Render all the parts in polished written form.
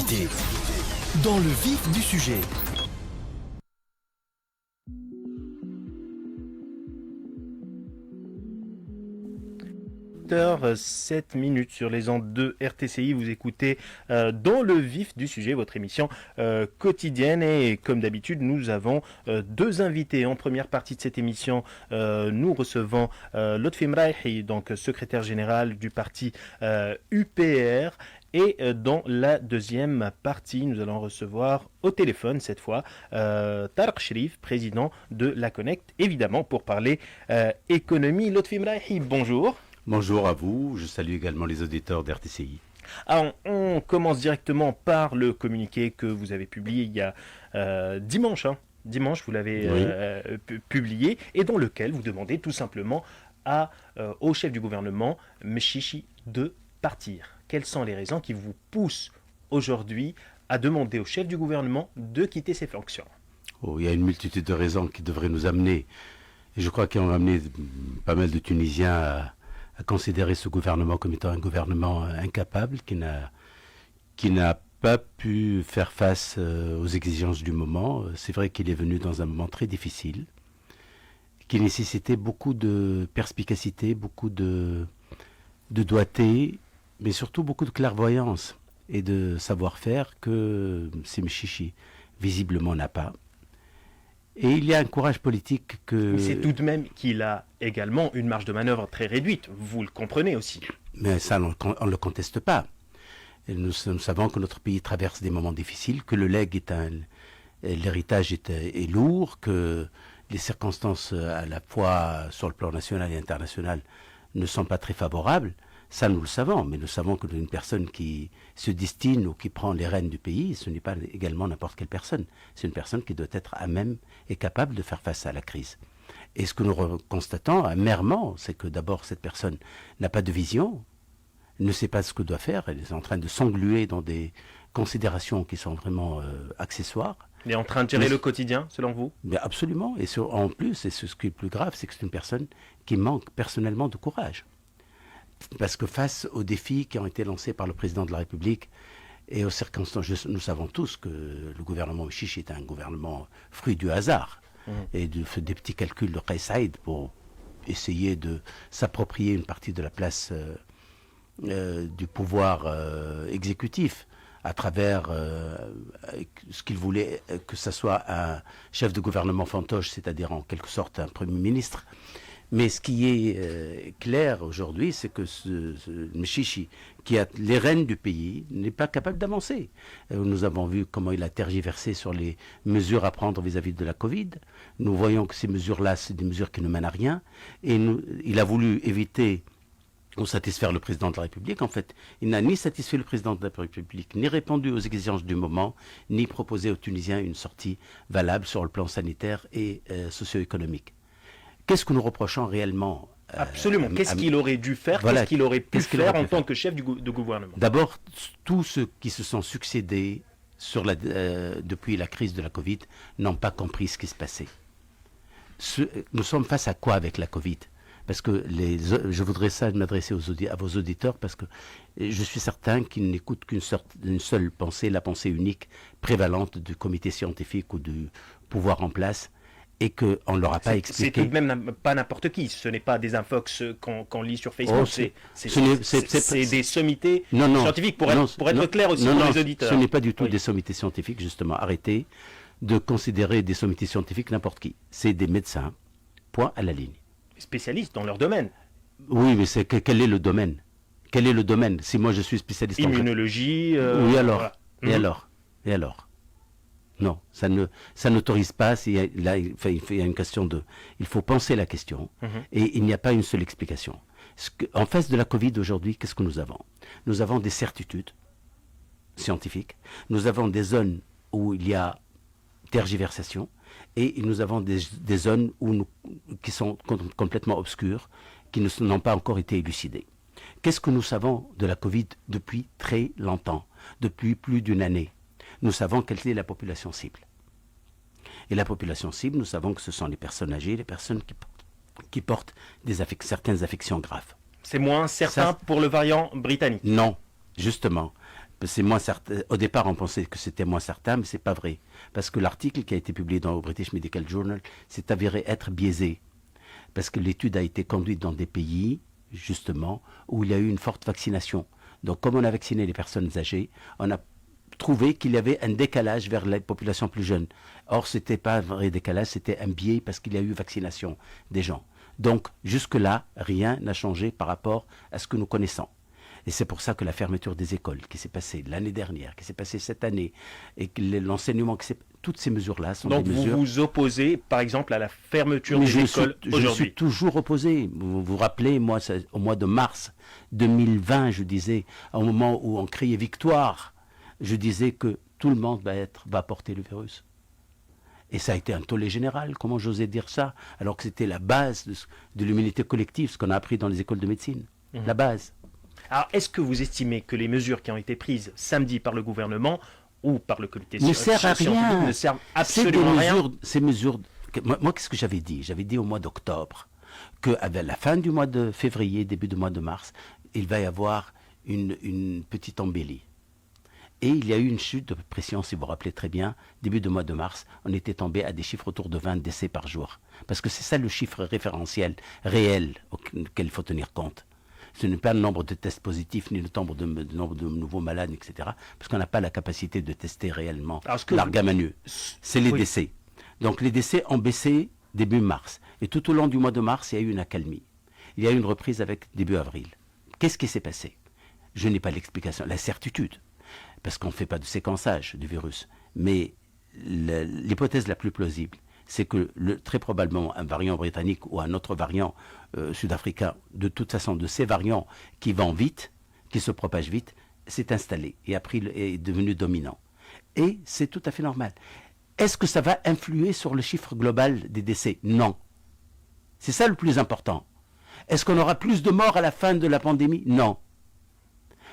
invités. Dans le vif du sujet. 7 minutes sur les ondes de RTCI. Vous écoutez dans le vif du sujet, votre émission quotidienne. Et comme d'habitude, nous avons deux invités. En première partie de cette émission, nous recevons Lotfi Mraïhi, donc secrétaire général du parti UPR. Et dans la deuxième partie, nous allons recevoir au téléphone cette fois Tarek Cherif, président de la Connect, évidemment pour parler économie. Lotfi Mraïhi, bonjour. Bonjour à vous, je salue également les auditeurs d'RTCI. Alors, on commence directement par le communiqué que vous avez publié il y a dimanche. Dimanche, vous l'avez publié, et dans lequel vous demandez tout simplement au chef du gouvernement, Mchichi, de partir. Quelles sont les raisons qui vous poussent aujourd'hui à demander au chef du gouvernement de quitter ses fonctions? Il y a une multitude de raisons qui devraient nous amener, et je crois qu'ils ont amené pas mal de Tunisiens à considérer ce gouvernement comme étant un gouvernement incapable, qui n'a pas pu faire face aux exigences du moment. C'est vrai qu'il est venu dans un moment très difficile, qui nécessitait beaucoup de perspicacité, beaucoup de doigté, mais surtout beaucoup de clairvoyance et de savoir-faire que Mchichi visiblement n'a pas. Et il y a un courage politique que... Mais c'est tout de même qu'il a également une marge de manœuvre très réduite. Vous le comprenez aussi. Mais ça, on ne le conteste pas. Et nous savons que notre pays traverse des moments difficiles, que l'héritage est lourd, que les circonstances à la fois sur le plan national et international ne sont pas très favorables. Ça, nous le savons, mais nous savons qu'une personne qui se destine ou qui prend les rênes du pays, ce n'est pas également n'importe quelle personne. C'est une personne qui doit être à même et capable de faire face à la crise. Et ce que nous constatons amèrement, c'est que d'abord, cette personne n'a pas de vision, ne sait pas ce que doit faire, elle est en train de s'engluer dans des considérations qui sont vraiment accessoires. Elle est en train de gérer le quotidien, selon vous? Mais absolument. Et en plus, et ce qui est le plus grave, c'est que c'est une personne qui manque personnellement de courage. Parce que face aux défis qui ont été lancés par le président de la République et aux circonstances, nous savons tous que le gouvernement Mchichi est un gouvernement fruit du hasard et des petits calculs de Kais Saïd pour essayer de s'approprier une partie de la place du pouvoir exécutif à travers ce qu'il voulait que ce soit un chef de gouvernement fantoche, c'est-à-dire en quelque sorte un premier ministre. Mais ce qui est clair aujourd'hui, c'est que ce Mchichi, qui a les rênes du pays, n'est pas capable d'avancer. Nous avons vu comment il a tergiversé sur les mesures à prendre vis-à-vis de la Covid. Nous voyons que ces mesures-là, c'est des mesures qui ne mènent à rien. Et il a voulu éviter ou satisfaire le président de la République. En fait, il n'a ni satisfait le président de la République, ni répondu aux exigences du moment, ni proposé aux Tunisiens une sortie valable sur le plan sanitaire et socio-économique. Qu'est-ce que nous reprochons réellement Absolument. Qu'est-ce qu'il aurait dû faire? Voilà. Qu'est-ce qu'il aurait pu faire en tant que chef de gouvernement? D'abord, tous ceux qui se sont succédés depuis la crise de la Covid n'ont pas compris ce qui se passait. Nous sommes face à quoi avec la Covid? Parce que je voudrais m'adresser à vos auditeurs, parce que je suis certain qu'ils n'écoutent qu'une seule pensée, la pensée unique prévalente du comité scientifique ou du pouvoir en place, et qu'on ne leur a pas expliqué. C'est tout de même pas n'importe qui, ce n'est pas des infox qu'on lit sur Facebook, c'est des sommités scientifiques, pour être clair aussi pour les auditeurs. Ce n'est pas du tout des sommités scientifiques, justement. Arrêtez de considérer des sommités scientifiques n'importe qui. C'est des médecins, point à la ligne. Spécialistes dans leur domaine. Oui, mais quel est le domaine? Quel est le domaine? Si moi je suis spécialiste immunologie, oui, alors voilà. Et alors non, ça n'autorise pas. Il y a une question il faut penser la question, et il n'y a pas une seule explication. En face de la Covid aujourd'hui, qu'est-ce que nous avons? Nous avons des certitudes scientifiques, nous avons des zones où il y a tergiversation, et nous avons des zones qui sont complètement obscures, qui n'ont pas encore été élucidées. Qu'est-ce que nous savons de la Covid depuis très longtemps, depuis plus d'une année? Nous savons quelle est la population cible. Et la population cible, nous savons que ce sont les personnes âgées, les personnes qui portent certaines affections graves. C'est moins certain pour le variant britannique? Non, justement. c'est moins certain. Au départ, on pensait que c'était moins certain, mais c'est pas vrai. Parce que l'article qui a été publié dans le British Medical Journal s'est avéré être biaisé. Parce que l'étude a été conduite dans des pays, justement, où il y a eu une forte vaccination. Donc, comme on a vacciné les personnes âgées, on a trouvé qu'il y avait un décalage vers les populations plus jeunes. Or, ce n'était pas un vrai décalage, c'était un biais parce qu'il y a eu vaccination des gens. Donc, jusque-là, rien n'a changé par rapport à ce que nous connaissons. Et c'est pour ça que la fermeture des écoles qui s'est passée l'année dernière, qui s'est passée cette année, et que l'enseignement, toutes ces mesures-là sont Donc des mesures... vous vous opposez, par exemple, à la fermeture des écoles Je aujourd'hui? suis toujours opposé. Vous vous rappelez, moi, au mois de mars 2020, je disais, au moment où on criait victoire, je disais que tout le monde va porter le virus. Et ça a été un tollé général. Comment j'osais dire ça? Alors que c'était la base de l'immunité collective, ce qu'on a appris dans les écoles de médecine. La base. Alors, est-ce que vous estimez que les mesures qui ont été prises samedi par le gouvernement ou par le comité Ne servent à rien. ne servent absolument à rien? Ces mesures... Moi, qu'est-ce que j'avais dit? J'avais dit au mois d'octobre qu'à la fin du mois de février, début du mois de mars, il va y avoir une petite embellie. Et il y a eu une chute de pression, si vous vous rappelez très bien. Début du mois de mars, on était tombé à des chiffres autour de 20 décès par jour. Parce que c'est ça le chiffre référentiel, réel, auquel il faut tenir compte. Ce n'est pas le nombre de tests positifs, ni le nombre de nouveaux malades, etc. Parce qu'on n'a pas la capacité de tester réellement l'argamanieux. C'est les décès. Donc les décès ont baissé début mars. Et tout au long du mois de mars, il y a eu une accalmie. Il y a eu une reprise avec début avril. Qu'est-ce qui s'est passé? Je n'ai pas l'explication, la certitude. Parce qu'on ne fait pas de séquençage du virus. Mais l'hypothèse la plus plausible, c'est que très probablement un variant britannique ou un autre variant sud-africain, de toute façon de ces variants qui vont vite, qui se propagent vite, s'est installé et est devenu dominant. Et c'est tout à fait normal. Est-ce que ça va influer sur le chiffre global des décès? Non. C'est ça le plus important. Est-ce qu'on aura plus de morts à la fin de la pandémie? Non.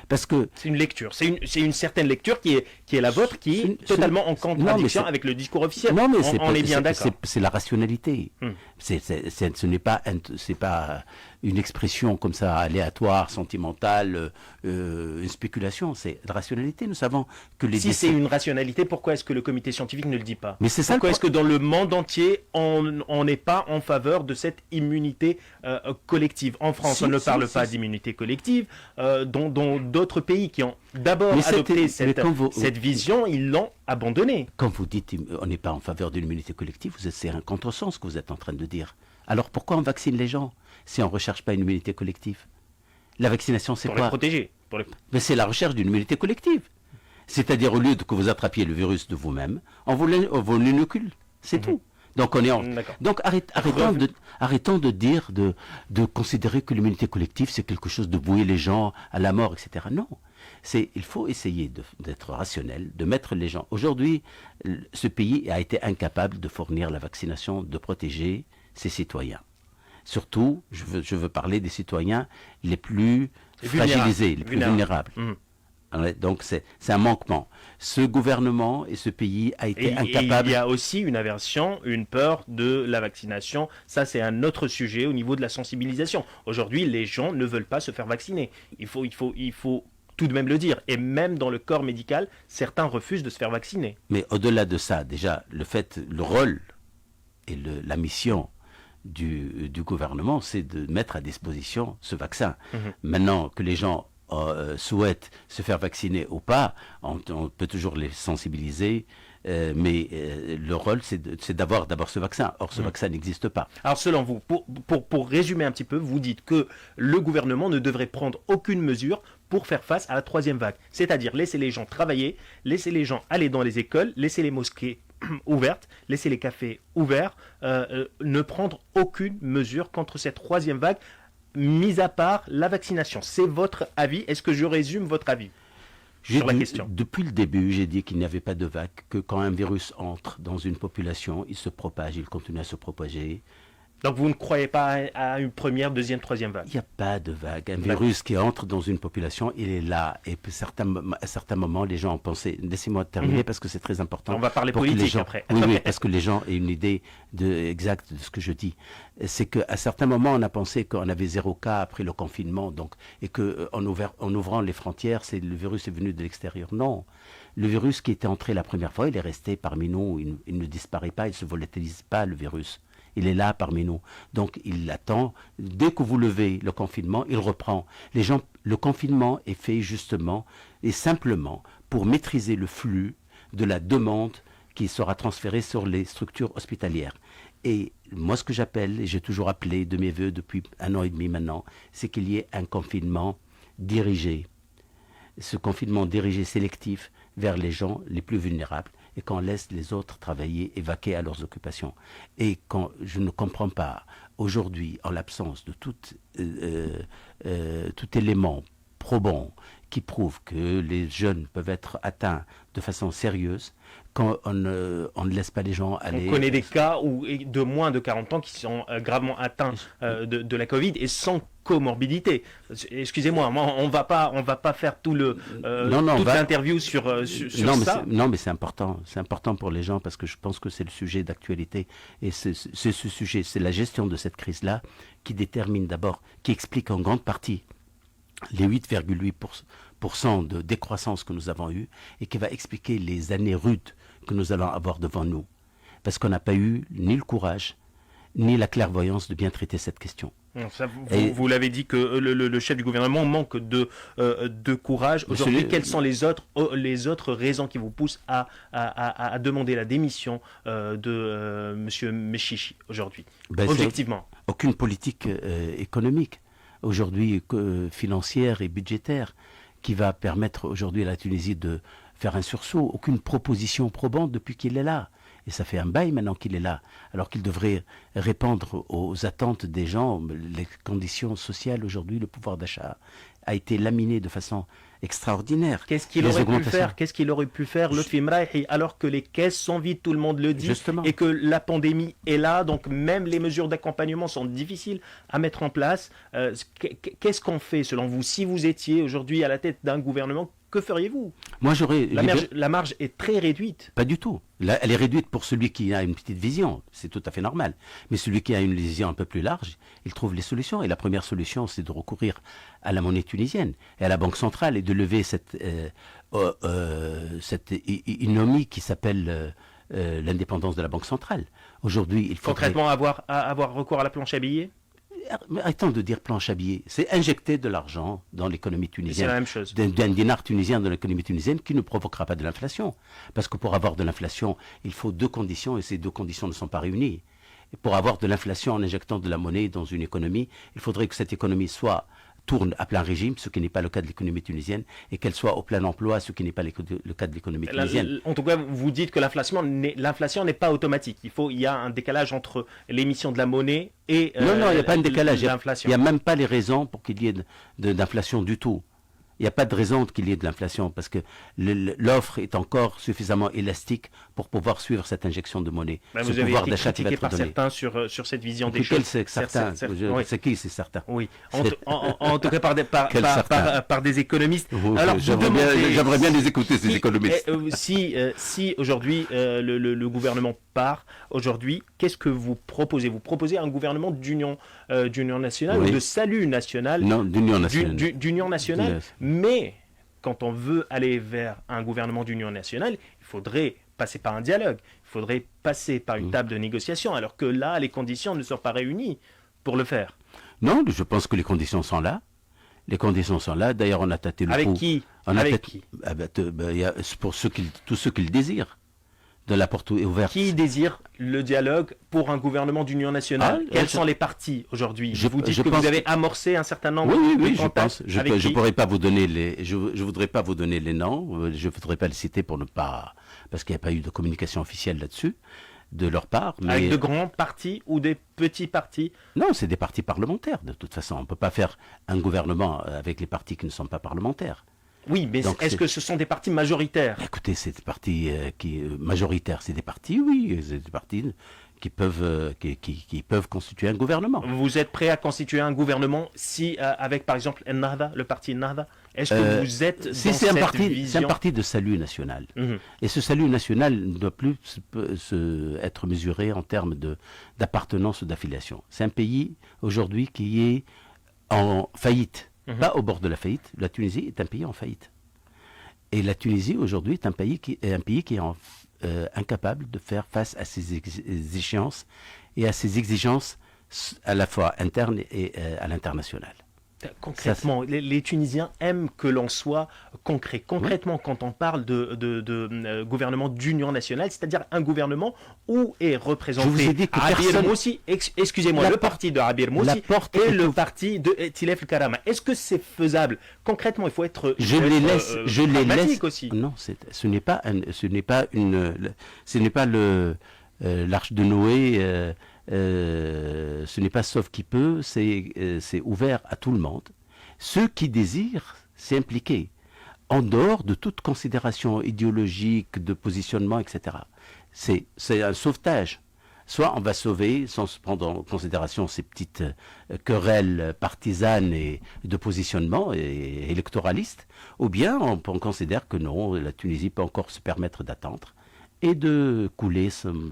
Parce que c'est une lecture, c'est une certaine lecture qui est la vôtre, qui est totalement en contradiction avec le discours officiel. Non, mais on est bien d'accord. C'est la rationalité. Ce n'est pas une expression comme ça aléatoire, sentimentale, une spéculation. C'est la rationalité. Nous savons que les Si c'est une rationalité, pourquoi est-ce que le comité scientifique ne le dit pas? Mais c'est ça. Pourquoi est-ce que dans le monde entier, on n'est pas en faveur de cette immunité collective? En France, on ne parle pas d'immunité collective, dont d'autres pays qui ont d'abord adopté cette vision, ils l'ont abandonnée. Quand vous dites on n'est pas en faveur de l'immunité collective, c'est un contresens que vous êtes en train de dire. Alors pourquoi on vaccine les gens si on ne recherche pas une immunité collective? La vaccination, c'est quoi? Pour les protéger. Mais c'est la recherche d'une immunité collective. C'est-à-dire au lieu que vous attrapiez le virus de vous-même, on vous l'inocule. C'est tout. Donc arrêtons de dire, de considérer que l'immunité collective c'est quelque chose de vouer les gens à la mort, etc. Non, il faut essayer d'être rationnel, de mettre les gens. Aujourd'hui, ce pays a été incapable de fournir la vaccination, de protéger ses citoyens. Surtout, je veux parler des citoyens les plus fragilisés, les plus vulnérables. Donc c'est un manquement. Ce gouvernement et ce pays a été incapable. Il y a aussi une aversion, une peur de la vaccination. Ça, c'est un autre sujet au niveau de la sensibilisation. Aujourd'hui, les gens ne veulent pas se faire vacciner. Il faut tout de même le dire. Et même dans le corps médical, certains refusent de se faire vacciner. Mais au-delà de ça, déjà, le rôle et la mission du gouvernement, c'est de mettre à disposition ce vaccin. Maintenant que les gens souhaitent se faire vacciner ou pas, on peut toujours les sensibiliser, mais le rôle c'est d'avoir d'abord ce vaccin. Or ce vaccin n'existe pas. Alors selon vous, pour résumer un petit peu, vous dites que le gouvernement ne devrait prendre aucune mesure pour faire face à la troisième vague. C'est-à-dire laisser les gens travailler, laisser les gens aller dans les écoles, laisser les mosquées ouvertes, laisser les cafés ouverts, ne prendre aucune mesure contre cette troisième vague, mis à part la vaccination. C'est votre avis. Est-ce que je résume votre avis sur la question? Depuis le début, j'ai dit qu'il n'y avait pas de vague, que quand un virus entre dans une population, il se propage, il continue à se propager. Donc vous ne croyez pas à une première, deuxième, troisième vague? Il n'y a pas de vague. Un virus qui entre dans une population, il est là. Et à certains moments, les gens ont pensé... Laissez-moi terminer parce que c'est très important. On va parler pour que les politique gens- après. Oui, parce que les gens aient une idée exacte de ce que je dis. C'est qu'à certains moments, on a pensé qu'on avait 0 cas après le confinement. Donc, et qu'en ouvrant les frontières, le virus est venu de l'extérieur. Non. Le virus qui était entré la première fois, il est resté parmi nous. Il ne disparaît pas, il ne se volatilise pas, le virus. Il est là parmi nous. Donc, il attend. Dès que vous levez le confinement, il reprend. Le confinement est fait justement et simplement pour maîtriser le flux de la demande qui sera transférée sur les structures hospitalières. Et moi, ce que j'appelle, et j'ai toujours appelé de mes voeux depuis 1 an et demi maintenant, c'est qu'il y ait un confinement dirigé. Ce confinement dirigé sélectif vers les gens les plus vulnérables et qu'on laisse les autres travailler et vaquer à leurs occupations. Et quand je ne comprends pas aujourd'hui, en l'absence de tout élément probant qui prouve que les jeunes peuvent être atteints de façon sérieuse, quand on ne laisse pas les gens aller... On connaît des cas de moins de 40 ans qui sont gravement atteints de la Covid et sans comorbidité. Excusez-moi, on va pas faire toute l'interview sur ça. Non, mais c'est important. C'est important pour les gens parce que je pense que c'est le sujet d'actualité. Et c'est ce sujet, c'est la gestion de cette crise-là qui détermine d'abord, qui explique en grande partie les 8,8% de décroissance que nous avons eue et qui va expliquer les années rudes que nous allons avoir devant nous. Parce qu'on n'a pas eu ni le courage, ni la clairvoyance de bien traiter cette question. Non, ça, vous l'avez dit que le chef du gouvernement manque de courage. Aujourd'hui, quelles sont les autres raisons qui vous poussent à demander la démission de M. Mechichi aujourd'hui, objectivement? Aucune politique économique aujourd'hui financière et budgétaire qui va permettre aujourd'hui à la Tunisie de faire un sursaut. Aucune proposition probante depuis qu'il est là. Et ça fait un bail maintenant qu'il est là, alors qu'il devrait répondre aux attentes des gens. Les conditions sociales aujourd'hui, le pouvoir d'achat a été laminé de façon extraordinaire. Qu'est-ce qu'il aurait pu faire Lotfi Mrahi, alors que les caisses sont vides, tout le monde le dit, justement, et que la pandémie est là, donc même les mesures d'accompagnement sont difficiles à mettre en place. Qu'est-ce qu'on fait selon vous? Si vous étiez aujourd'hui à la tête d'un gouvernement, que feriez-vous? Moi, j'aurais... La marge est très réduite. Pas du tout. Là, elle est réduite pour celui qui a une petite vision. C'est tout à fait normal. Mais celui qui a une vision un peu plus large, il trouve les solutions. Et la première solution, c'est de recourir à la monnaie tunisienne et à la Banque centrale et de lever cette ignomie qui s'appelle l'indépendance de la Banque centrale. Aujourd'hui, il faut... Concrètement, avoir recours à la planche à billets? Arrêtons de dire planche à billets. C'est injecter de l'argent dans l'économie tunisienne. C'est la même chose. D'un dinar tunisien dans l'économie tunisienne qui ne provoquera pas de l'inflation. Parce que pour avoir de l'inflation, il faut 2 conditions et ces 2 conditions ne sont pas réunies. Et pour avoir de l'inflation en injectant de la monnaie dans une économie, il faudrait que cette économie tourne à plein régime, ce qui n'est pas le cas de l'économie tunisienne, et qu'elle soit au plein emploi, ce qui n'est pas le cas de l'économie tunisienne. En tout cas, vous dites que l'inflation n'est pas automatique. Il y a un décalage entre l'émission de la monnaie et non, il n'y a pas de décalage. l'inflation. Il n'y a même pas les raisons pour qu'il y ait d'inflation du tout. Il n'y a pas de raison qu'il y ait de l'inflation parce que l'offre est encore suffisamment élastique pour pouvoir suivre cette injection de monnaie. Vous avez été critiqué par certains sur cette vision des choses. C'est certains. C'est qui, c'est certains? Oui, en tout cas par des économistes. Alors, j'aimerais bien les écouter, ces économistes. Si aujourd'hui le gouvernement part, aujourd'hui, qu'est-ce que vous proposez? Vous proposez un gouvernement d'union nationale ou de salut national? Non, d'union nationale. D'union nationale. Mais quand on veut aller vers un gouvernement d'union nationale, il faudrait passer par un dialogue, il faudrait passer par une table de négociation, alors que là, les conditions ne sont pas réunies pour le faire. Non, je pense que les conditions sont là. Les conditions sont là. D'ailleurs, on a tâté le coup. Avec qui? Pour tous ceux qui le désirent. De la porte est ouverte. Qui désire le dialogue pour un gouvernement d'union nationale? Quels sont les partis aujourd'hui? Vous dites que vous avez amorcé un certain nombre de contacts. Je ne pourrais pas vous donner je voudrais pas vous donner les noms. Je ne voudrais pas les citer pour ne pas, parce qu'il n'y a pas eu de communication officielle là-dessus de leur part. Mais... Avec de grands partis ou des petits partis? Non, c'est des partis parlementaires. De toute façon, on ne peut pas faire un gouvernement avec les partis qui ne sont pas parlementaires. Oui, mais est-ce que ce sont des partis majoritaires? Écoutez, c'est des partis majoritaires. C'est des partis, oui. C'est des partis qui peuvent constituer un gouvernement. Vous êtes prêt à constituer un gouvernement si, avec par exemple Ennahda, le parti Ennahda? Est-ce que vous êtes si dans c'est cette un parti, vision? c'est un parti de salut national. Et ce salut national ne doit plus être mesuré en termes d'appartenance ou d'affiliation. C'est un pays aujourd'hui qui est en faillite, pas au bord de la faillite. La Tunisie est un pays en faillite. Et la Tunisie aujourd'hui est un pays qui est incapable de faire face à ces échéances et à ces exigences à la fois internes et à l'international. Concrètement, les Tunisiens aiment que l'on soit concret. Concrètement, quand on parle de gouvernement d'union nationale, c'est-à-dire un gouvernement où est représenté Je vous ai dit que Abir personne... Moussi, excusez-moi, le parti de Abir Moussi et le parti de Tilef El Karama. Est-ce que c'est faisable? Concrètement, il faut être pragmatique aussi. Non, ce n'est pas l'arche de Noé. Ce n'est pas sauf qui peut, c'est ouvert à tout le monde. Ceux qui désirent s'impliquer en dehors de toute considération idéologique, de positionnement, etc. C'est un sauvetage. Soit on va sauver sans se prendre en considération ces petites querelles partisanes et de positionnement et électoralistes, ou bien on considère que non, la Tunisie peut encore se permettre d'attendre et de couler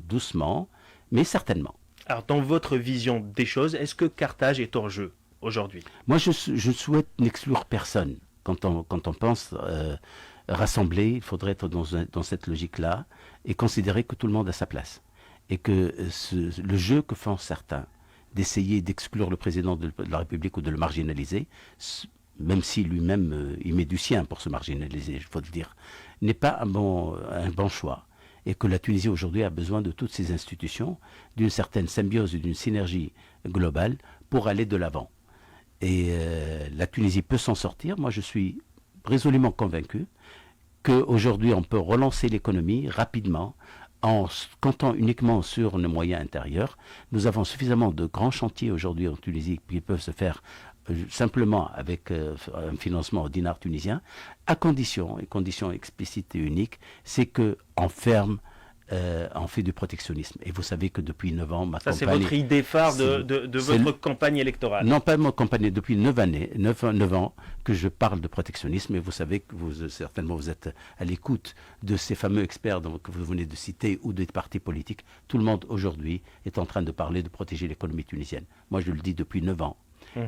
doucement, mais certainement. Alors, dans votre vision des choses, est-ce que Carthage est hors jeu aujourd'hui? Moi, je souhaite n'exclure personne. Quand on pense rassembler, il faudrait être dans cette logique-là et considérer que tout le monde a sa place. Et que le jeu que font certains d'essayer d'exclure le président de la République ou de le marginaliser, même si lui-même il met du sien pour se marginaliser, il faut le dire, n'est pas un bon choix. Et que la Tunisie aujourd'hui a besoin de toutes ces institutions, d'une certaine symbiose et d'une synergie globale pour aller de l'avant. Et la Tunisie peut s'en sortir. Moi, je suis résolument convaincu qu'aujourd'hui, on peut relancer l'économie rapidement en comptant uniquement sur nos moyens intérieurs. Nous avons suffisamment de grands chantiers aujourd'hui en Tunisie qui peuvent se faire simplement avec un financement au dinar tunisien, à condition, et condition explicite et unique, c'est qu'on ferme, on fait du protectionnisme. Et vous savez que depuis 9 ans, Ça, c'est votre idée phare de votre campagne électorale. Non, pas ma campagne, depuis 9 ans que je parle de protectionnisme. Et vous savez que certainement vous êtes à l'écoute de ces fameux experts que vous venez de citer ou des partis politiques. Tout le monde aujourd'hui est en train de parler de protéger l'économie tunisienne. Moi, je le dis depuis 9 ans.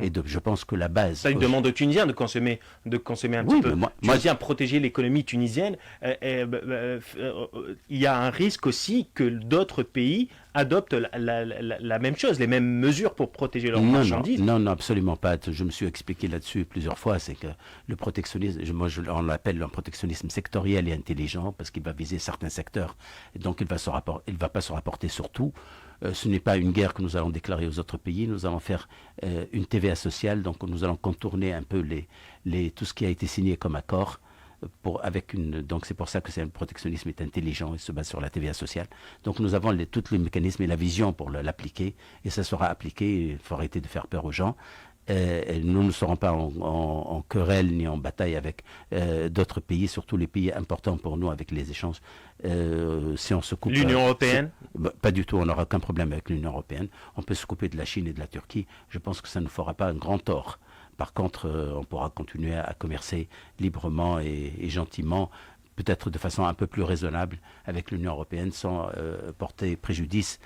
Et je pense que la base... Ça, il demande aux Tunisiens de consommer un petit peu. Tunisiens, protéger l'économie tunisienne. Il y a un risque aussi que d'autres pays adoptent la même chose, les mêmes mesures pour protéger leurs marchandises. Non, absolument pas. Je me suis expliqué là-dessus plusieurs fois. C'est que le protectionnisme, on l'appelle un protectionnisme sectoriel et intelligent parce qu'il va viser certains secteurs. Et donc, il ne va pas se rapporter sur tout. Ce n'est pas une guerre que nous allons déclarer aux autres pays. Nous allons faire une TVA sociale. Donc, nous allons contourner un peu tout ce qui a été signé comme accord. Donc, c'est pour ça que le protectionnisme est intelligent et se base sur la TVA sociale. Donc, nous avons tous les mécanismes et la vision pour l'appliquer. Et ça sera appliqué. Il faut arrêter de faire peur aux gens. Nous ne serons pas en querelle ni en bataille avec d'autres pays, surtout les pays importants pour nous avec les échanges. Si on se coupe, l'Union européenne pas du tout, on n'aura aucun problème avec l'Union européenne. On peut se couper de la Chine et de la Turquie. Je pense que ça ne fera pas un grand tort. Par contre, on pourra continuer à commercer librement et gentiment, peut-être de façon un peu plus raisonnable avec l'Union européenne sans porter préjudice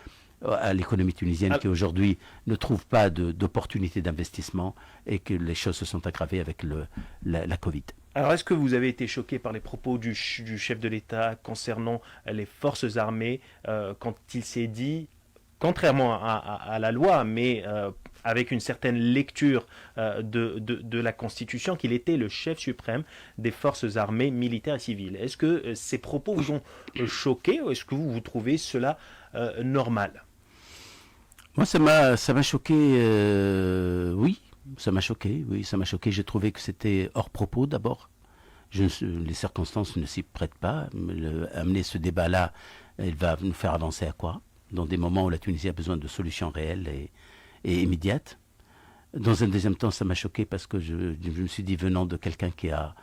à l'économie tunisienne qui aujourd'hui ne trouve pas d'opportunité d'investissement et que les choses se sont aggravées avec la Covid. Alors, est-ce que vous avez été choqué par les propos du chef de l'État concernant les forces armées quand il s'est dit, contrairement à la loi, mais avec une certaine lecture de la Constitution, qu'il était le chef suprême des forces armées militaires et civiles? Est-ce que ces propos vous ont choqué ou est-ce que vous trouvez cela normal? Moi, ça m'a choqué, oui. Ça m'a choqué. J'ai trouvé que c'était hors propos d'abord. Les circonstances ne s'y prêtent pas. Amener ce débat-là, il va nous faire avancer à quoi? Dans des moments où la Tunisie a besoin de solutions réelles et immédiates. Dans un deuxième temps, ça m'a choqué parce que je me suis dit, venant de quelqu'un qui a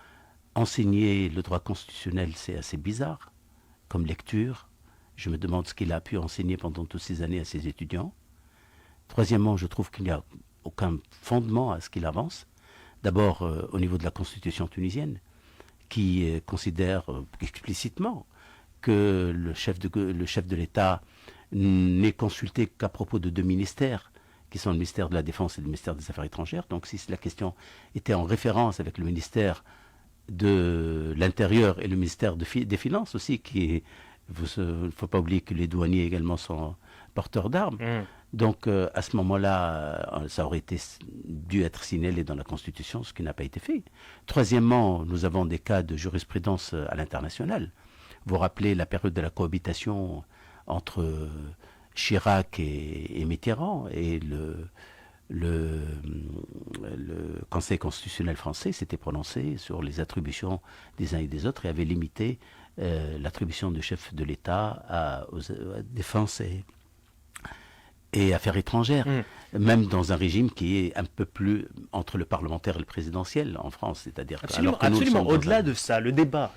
enseigné le droit constitutionnel, c'est assez bizarre comme lecture Je me demande ce qu'il a pu enseigner pendant toutes ces années à ses étudiants. Troisièmement, je trouve qu'il n'y a aucun fondement à ce qu'il avance. D'abord, au niveau de la constitution tunisienne, qui considère explicitement que le chef de l'État n'est consulté qu'à propos de 2 ministères, qui sont le ministère de la Défense et le ministère des Affaires étrangères. Donc si la question était en référence avec le ministère de l'Intérieur et le ministère des Finances aussi, il ne faut pas oublier que les douaniers également sont porteurs d'armes. Donc à ce moment-là, ça aurait dû être signalé dans la Constitution, ce qui n'a pas été fait. Troisièmement, nous avons des cas de jurisprudence à l'international. Vous rappelez la période de la cohabitation entre Chirac et Mitterrand, et le Conseil constitutionnel français s'était prononcé sur les attributions des uns et des autres et avait limité l'attribution du chef de l'État à défense et affaires étrangères, même dans un régime qui est un peu plus entre le parlementaire et le présidentiel en France, c'est-à-dire absolument. Au-delà de ça, le débat,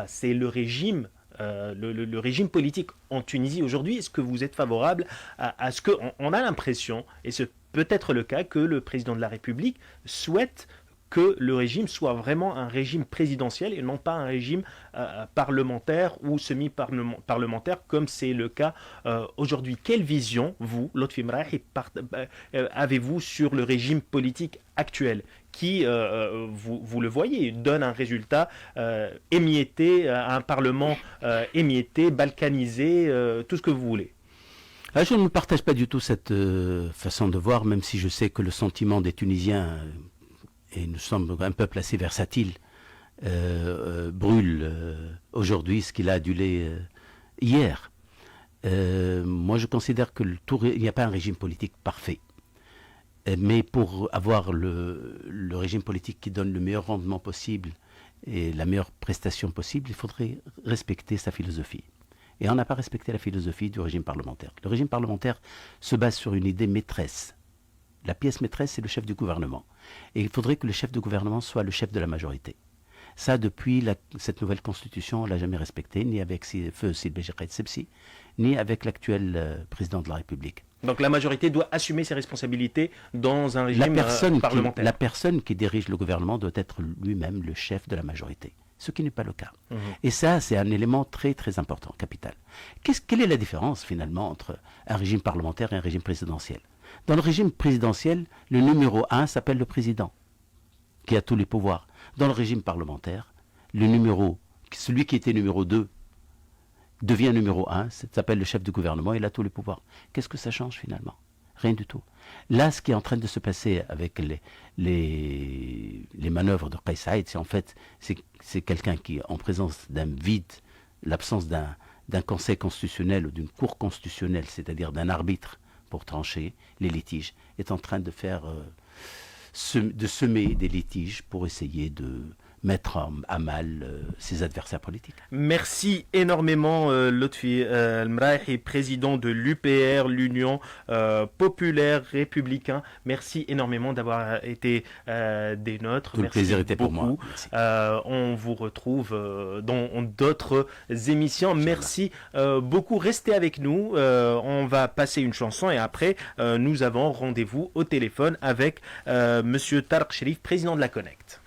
c'est le régime. Le régime politique en Tunisie aujourd'hui. Est-ce que vous êtes favorable à ce qu'on a l'impression, et c'est peut-être le cas, que le président de la République souhaite que le régime soit vraiment un régime présidentiel et non pas un régime parlementaire ou semi-parlementaire comme c'est le cas aujourd'hui. Quelle vision, vous, Lotfi Mrahi, avez-vous sur le régime politique actuel qui, vous le voyez, donne un résultat émietté, un parlement émietté, balkanisé, tout ce que vous voulez? Je ne partage pas du tout cette façon de voir, même si je sais que le sentiment des Tunisiens, et nous sommes un peuple assez versatile, brûle aujourd'hui ce qu'il a adulé hier. Moi, je considère que il n'y a pas un régime politique parfait. Mais pour avoir le régime politique qui donne le meilleur rendement possible et la meilleure prestation possible, il faudrait respecter sa philosophie. Et on n'a pas respecté la philosophie du régime parlementaire. Le régime parlementaire se base sur une idée maîtresse. La pièce maîtresse, c'est le chef du gouvernement. Et il faudrait que le chef du gouvernement soit le chef de la majorité. Ça, depuis cette nouvelle constitution, on ne l'a jamais respecté, ni avec Feu Sylvie Sebsi, ni avec l'actuel président de la République. Donc la majorité doit assumer ses responsabilités dans un régime parlementaire. La personne qui dirige le gouvernement doit être lui-même le chef de la majorité, ce qui n'est pas le cas. Et ça, c'est un élément très très important, capital. Quelle est la différence finalement entre un régime parlementaire et un régime présidentiel? Dans le régime présidentiel, le numéro 1 s'appelle le président, qui a tous les pouvoirs. Dans le régime parlementaire, celui qui était numéro 2 devient numéro 1, ça s'appelle le chef du gouvernement, il a tous les pouvoirs. Qu'est-ce que ça change finalement? Rien du tout. Là, ce qui est en train de se passer avec les manœuvres de Kais Saïed, c'est en fait c'est quelqu'un qui, en présence d'un vide, l'absence d'un conseil constitutionnel ou d'une cour constitutionnelle, c'est-à-dire d'un arbitre pour trancher les litiges, est en train de semer des litiges pour essayer de mettre à mal ses adversaires politiques. Merci énormément Lotfi Mrahi, président de l'UPR, l'Union populaire républicain. Merci énormément d'avoir été des nôtres. Tout le plaisir était pour moi. On vous retrouve dans d'autres émissions. Merci beaucoup. Restez avec nous. On va passer une chanson et après nous avons rendez-vous au téléphone avec Monsieur Tarek Cherif, président de la Connect.